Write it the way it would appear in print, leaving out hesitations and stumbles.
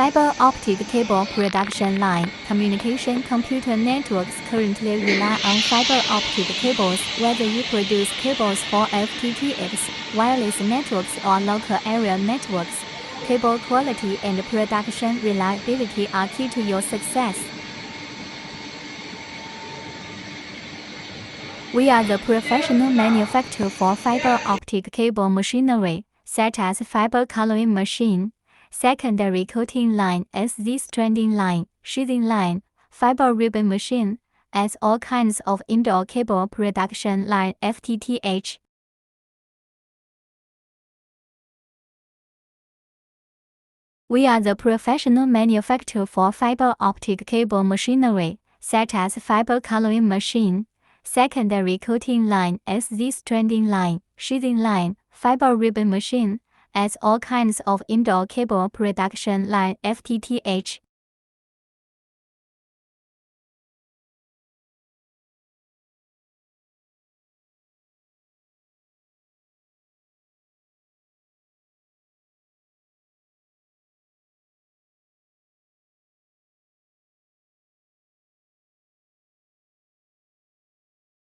Fiber optic cable production line. Communication computer networks currently rely on fiber optic cables, whether you produce cables for FTTx, wireless networks or local area networks. Cable quality and production reliability are key to your success. We are the professional manufacturer for fiber optic cable machinery, such as fiber coloring machine, secondary coating line, SD stranding line, sheathing line, fiber ribbon machine, as all kinds of indoor cable production line FTTH. We are the professional manufacturer for fiber optic cable machinery, such as fiber coloring machine, secondary coating line, SD stranding line, sheathing line, fiber ribbon machine, as all kinds of indoor cable production line FTTH.